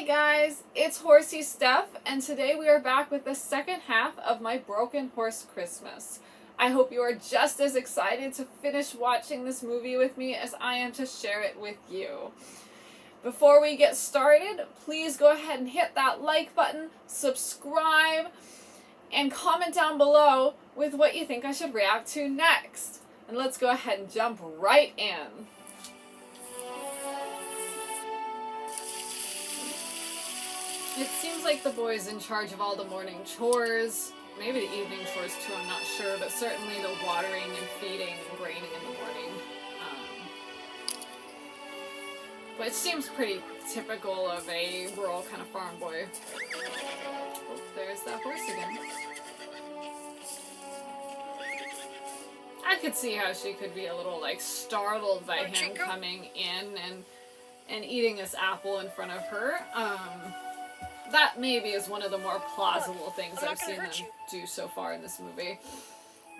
Hi guys, it's Horsey Steph, and today we are back with the second half of my Broken Horse Christmas. I hope you are just as excited to finish watching this movie with me as I am to share it with you. Before we get started, please go ahead and hit that like button, subscribe, and comment down below with what you think I should react to next. And let's go ahead and jump right in. It seems like the boy's in charge of all the morning chores, maybe the evening chores too, I'm not sure, but certainly the watering and feeding and graining in the morning. But it seems pretty typical of a rural kind of farm boy. Oh, there's that horse again. I could see how she could be a little startled by him coming in and eating this apple in front of her. That maybe is one of the more plausible things I've seen them do so far in this movie.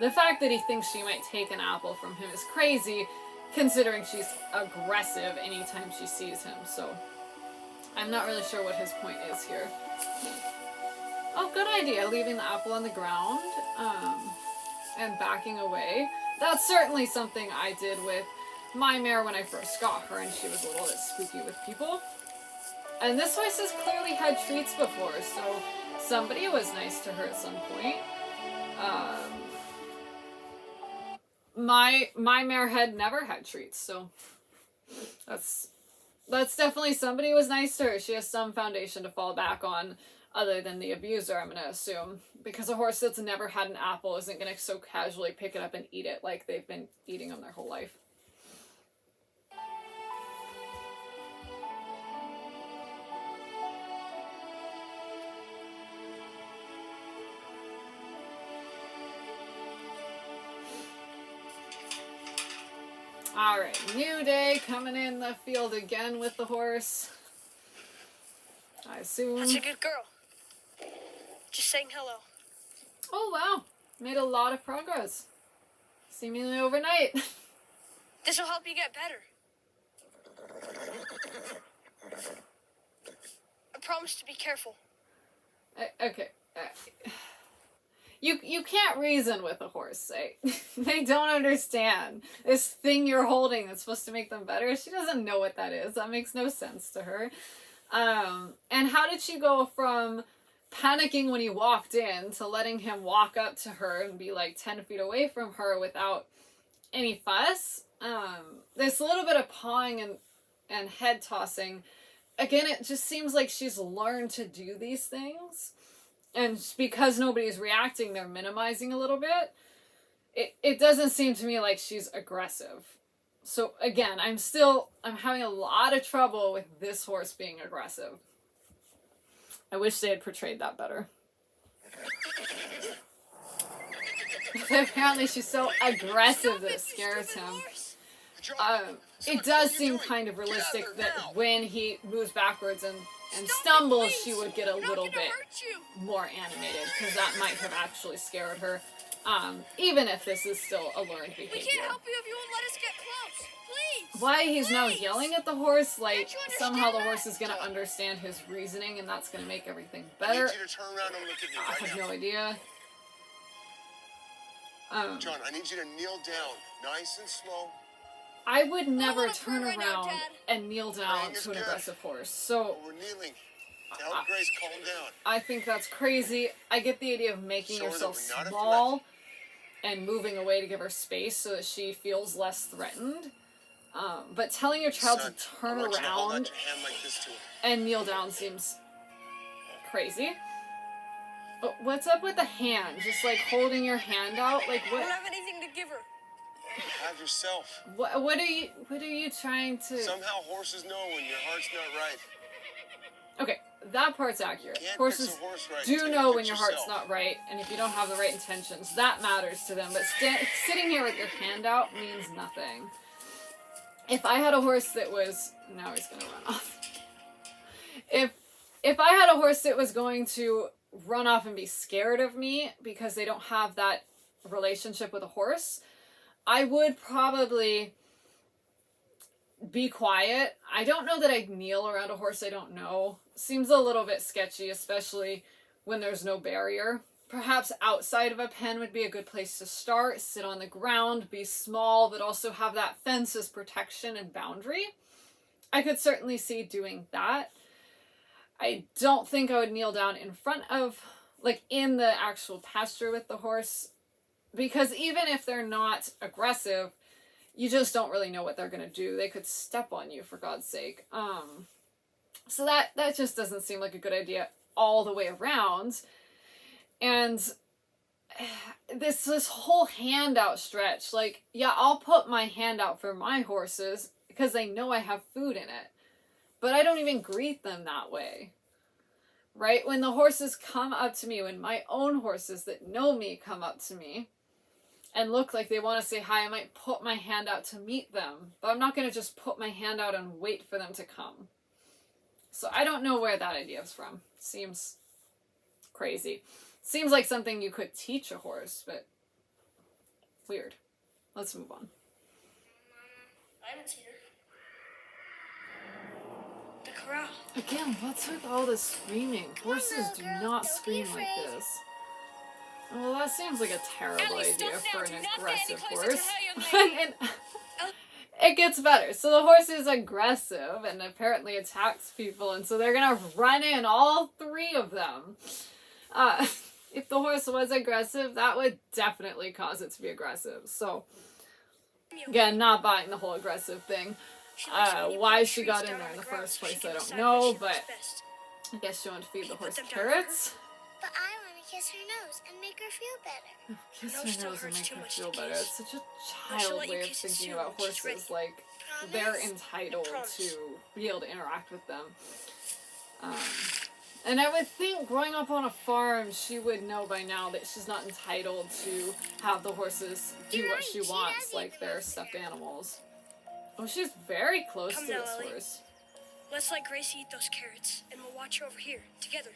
The fact that he thinks she might take an apple from him is crazy, considering she's aggressive anytime she sees him, so I'm not really sure what his point is here. Oh, good idea, leaving the apple on the ground, and backing away. That's certainly something I did with my mare when I first got her, and she was a little bit spooky with people. And this horse has clearly had treats before, so somebody was nice to her at some point. My mare had never had treats, so that's definitely somebody was nice to her. She has some foundation to fall back on other than the abuser, I'm gonna assume. Because a horse that's never had an apple isn't gonna so casually pick it up and eat it like they've been eating them their whole life. Alright, new day, coming in the field again with the horse. I assume. That's a good girl. Just saying hello. Oh wow, made a lot of progress. Seemingly overnight. This will help you get better. I promise to be careful. Okay. You can't reason with a horse. They don't understand. This thing you're holding that's supposed to make them better, she doesn't know what that is. That makes no sense to her. And how did she go from panicking when he walked in to letting him walk up to her and be like 10 feet away from her without any fuss? This little bit of pawing and head tossing, again, it just seems like she's learned to do these things. And because nobody's reacting, they're minimizing a little bit. It doesn't seem to me like she's aggressive. So again, I'm having a lot of trouble with this horse being aggressive. I wish they had portrayed that better. Apparently she's so aggressive that it scares him. It does seem kind of realistic that when he moves backwards and stumbles, she would get a little bit more animated, because that might have actually scared her, even if this is still a learned behavior. We can't help you if you won't let us get close. Please. Why he's now yelling at the horse, like somehow the horse is going to understand his reasoning and that's going to make everything better. I need you to turn around and look at me I have no idea. John, I need you to kneel down, nice and slow. I would never turn right now, around Dad. and kneel down Praying is to an good. aggressive horse. So We're kneeling. To help Grace calm down. I think that's crazy. I get the idea of making Show her that yourself we're not a small and moving away to give her space so that she feels less threatened. But telling your child Son, to turn I want you to hold out around your hand like this to her. and kneel down seems crazy. But what's up with the hand? Just like holding your hand out? Like I don't what? have anything to give her. Have yourself. What are you trying to? Somehow horses know when your heart's not right. Okay, that part's accurate. Can't Horses fix a horse right do until you know fix when your heart's yourself. not right, and if you don't have the right intentions, that matters to them. But sitting here with your hand out means nothing. If I had a horse that was... Now he's gonna run off. If I had a horse that was going to run off and be scared of me because they don't have that relationship with a horse, I would probably be quiet. I don't know that I'd kneel around a horse I don't know. Seems a little bit sketchy, especially when there's no barrier. Perhaps outside of a pen would be a good place to start. Sit on the ground, be small, but also have that fence as protection and boundary. I could certainly see doing that. I don't think I would kneel down in front of, like, in the actual pasture with the horse, because even if they're not aggressive, you just don't really know what they're going to do. They could step on you, for God's sake. So that just doesn't seem like a good idea all the way around. And this whole hand outstretch, like, yeah, I'll put my hand out for my horses because they know I have food in it. But I don't even greet them that way. Right? When the horses come up to me, when my own horses that know me come up to me and look like they want to say hi, I might put my hand out to meet them. But I'm not going to just put my hand out and wait for them to come. So I don't know where that idea is from. Seems crazy. Seems like something you could teach a horse, but weird. Let's move on. I haven't seen her. The corral. Again, what's with all this screaming? Horses do not don't be scream like afraid. this. Well, that seems like a terrible Ellie, stop idea now. for Do an not get any aggressive closer to horse. her, young lady. And it gets better. So the horse is aggressive and apparently attacks people, and so they're gonna run in, all three of them. If the horse was aggressive, that would definitely cause it to be aggressive. So, again, not buying the whole aggressive thing. She likes when you Why put she treats got in down there on in the ground first so she place, can I don't decide know, what she but likes best. I guess she wanted to feed the You put horse them down for her? carrots. But I want to kiss her nose and make her feel better. Kiss nose her still nose and hurts make too her much feel to better. kiss. It's such a But she'll child let you way of kiss it thinking soon about when she's horses. ready. Like, they're Promise? entitled Promise. to be able to interact with them. And I would think growing up on a farm, she would know by now that she's not entitled to have the horses do You're what right, she she wants, does like eat the they're most stuffed carrots. animals. Oh, she's very close Come to now, this Ellie. horse. Let's let Gracie eat those carrots, and we'll watch her over here, together.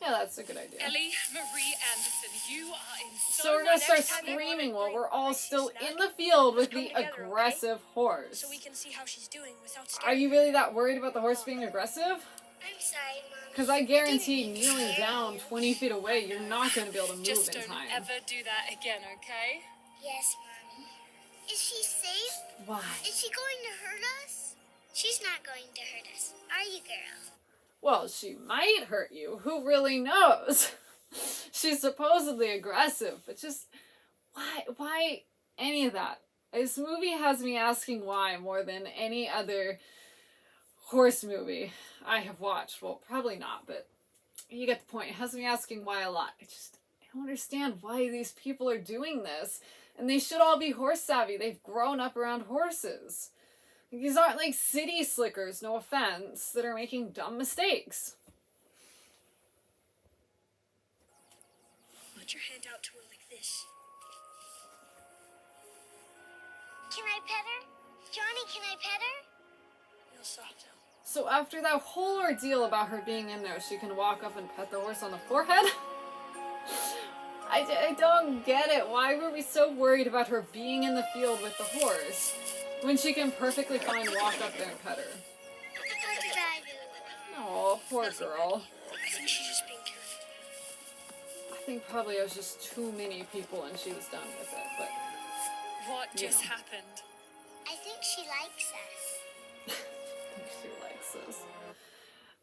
Yeah, that's a good idea. Ellie Marie Anderson, you are in So we're gonna next start time you wanna screaming while bring we're all Gracie's still snack, in the field with come the together, okay? aggressive horse. So we can see how she's doing without Are staring. you really that worried about the horse being aggressive? I'm sorry, Mom. Because I guarantee kneeling down 20 feet away, you're not going to be able to move Just in don't time. ever do that again, okay? Yes, Mommy. Is she safe? Why? Is she going to hurt us? She's not going to hurt us. Are you, girls? Well, she might hurt you. Who really knows? She's supposedly aggressive, but just why any of that? This movie has me asking why more than any other horse movie I have watched. Well, probably not, but you get the point. It has me asking why a lot. I don't understand why these people are doing this. And they should all be horse savvy. They've grown up around horses. These aren't like city slickers, no offense, that are making dumb mistakes. Put your hand out to her like this. Can I pet her? Johnny, can I pet her? Real soft now. So after that whole ordeal about her being in there, she can walk up and pet the horse on the forehead? I don't get it. Why were we so worried about her being in the field with the horse when she can perfectly fine walk up there and pet her? What did I do? Oh, poor girl. I think she's just being careful. I think probably it was just too many people and she was done with it, but What You just know. happened? I think she likes us. I think she likes this.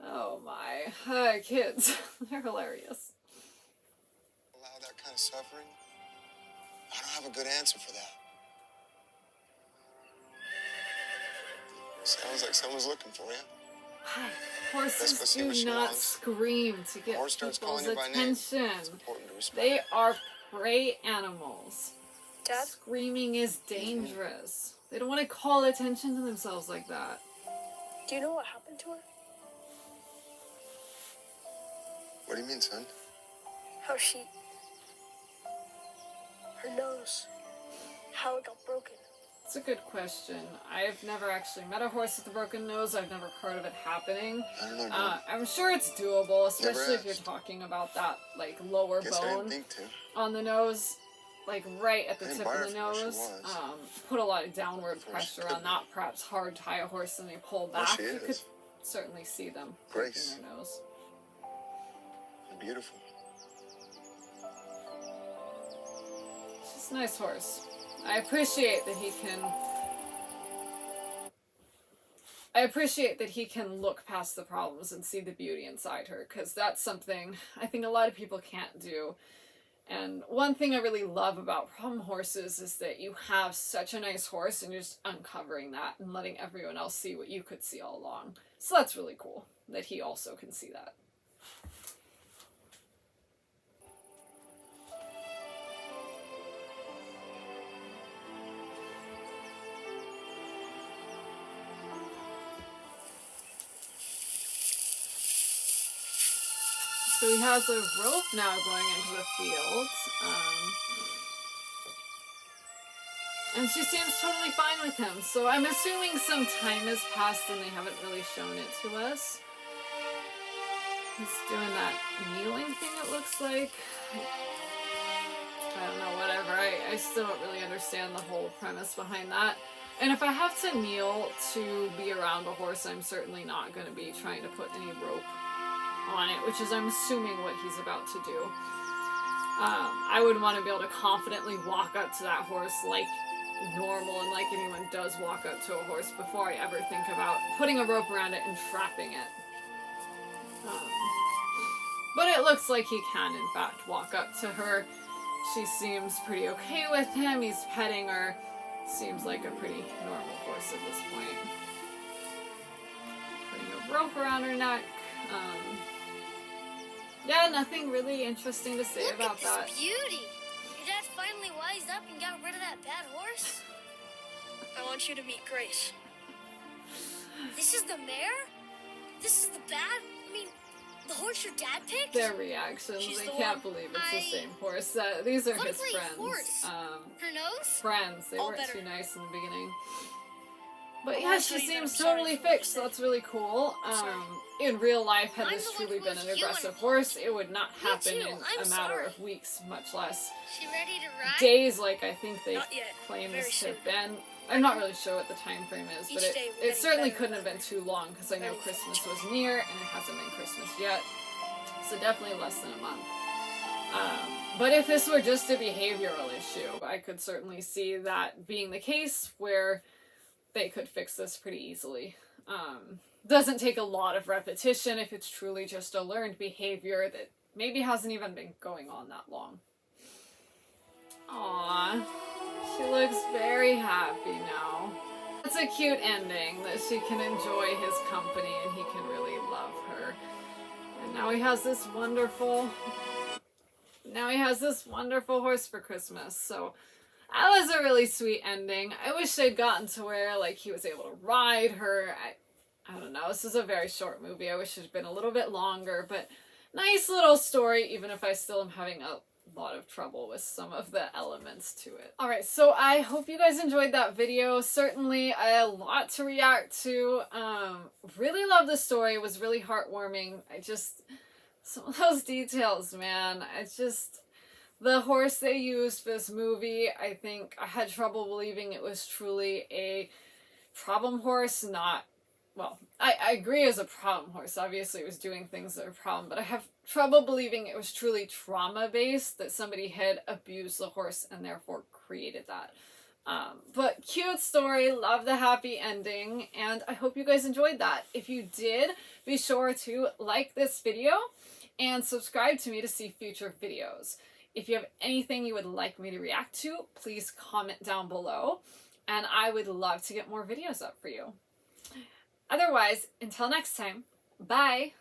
Oh my. Hi, kids. They're hilarious. Allow that kind of suffering? I don't have a good answer for that. Sounds like someone's looking for you. Hi. Let's go Horses see what do she not wants. scream to get Horse starts people's calling you by name. It's attention. important to respect. They are prey animals. Dad? Screaming is dangerous. They don't want to call attention to themselves like that. Do you know what happened to her? What do you mean, son? How she... Her nose. How it got broken. It's a good question. I've never actually met a horse with a broken nose. I've never heard of it happening. I don't know, Dad. I'm sure it's doable, especially if you're asked. talking about that like lower Guess I didn't bone think to. on the nose. like right at the I didn't tip buy of her the for what she nose. was. Put a lot of downward For what she pressure could on be. that. Perhaps hard tie a horse and they pull Well, back. she You could is. certainly see them Grace. breaking their nose. And beautiful. She's a nice horse. I appreciate that he can. I appreciate that he can look past the problems and see the beauty inside her, because that's something I think a lot of people can't do. And one thing I really love about problem horses is that you have such a nice horse and you're just uncovering that and letting everyone else see what you could see all along. So that's really cool that he also can see that. So he has a rope now going into the field. And she seems totally fine with him. So I'm assuming some time has passed and they haven't really shown it to us. He's doing that kneeling thing, it looks like. I don't know, whatever. I still don't really understand the whole premise behind that. And if I have to kneel to be around a horse, I'm certainly not going to be trying to put any rope on it, which is, I'm assuming, what he's about to do. I would want to be able to confidently walk up to that horse like normal and like anyone does walk up to a horse before I ever think about putting a rope around it and trapping it. But it looks like he can, in fact, walk up to her. She seems pretty okay with him. He's petting her. Seems like a pretty normal horse at this point. Putting a rope around her neck. Yeah, nothing really interesting to say Look about at that. this beauty. Your dad finally wised up and got rid of that bad horse. I want you to meet Grace. This is the mare? This is the the horse your dad picked? Their reactions, She's they the can't one. believe it's the same horse. These are What a his great friends. horse. Her nose? Friends. They All weren't better. too nice in the beginning. But I yeah, wanna she tell you that seems I'm sorry totally for what you fixed, so said. that's really cool. sorry. In real life, had I'm this the one truly who been was an you aggressive and- horse, it would not Me happen too. in I'm a matter sorry. of weeks, much less She ready to ride? days, like I think they Not yet. claim Very this to have soon. been. I'm not really sure what the time frame is, but Each day we're it getting certainly better couldn't and have been too long because I know Ready for Christmas the was near and it hasn't been Christmas yet. So definitely less than a month. But if this were just a behavioral issue, I could certainly see that being the case where they could fix this pretty easily. Doesn't take a lot of repetition if it's truly just a learned behavior that maybe hasn't even been going on that long. Aww, she looks very happy now. It's a cute ending that she can enjoy his company and he can really love her. And now he has this wonderful horse for Christmas. So that was a really sweet ending. I wish they'd gotten to where like he was able to ride her. I don't know. This is a very short movie. I wish it had been a little bit longer, but nice little story, even if I still am having a lot of trouble with some of the elements to it. Alright, so I hope you guys enjoyed that video. Certainly a lot to react to. Really love the story. It was really heartwarming. Some of those details, man. The horse they used for this movie, I think I had trouble believing it was truly a problem horse, not... Well, I agree as a problem horse. Obviously, it was doing things that are a problem, but I have trouble believing it was truly trauma-based, that somebody had abused the horse and therefore created that. But cute story, love the happy ending, and I hope you guys enjoyed that. If you did, be sure to like this video and subscribe to me to see future videos. If you have anything you would like me to react to, please comment down below, and I would love to get more videos up for you. Otherwise, until next time, bye!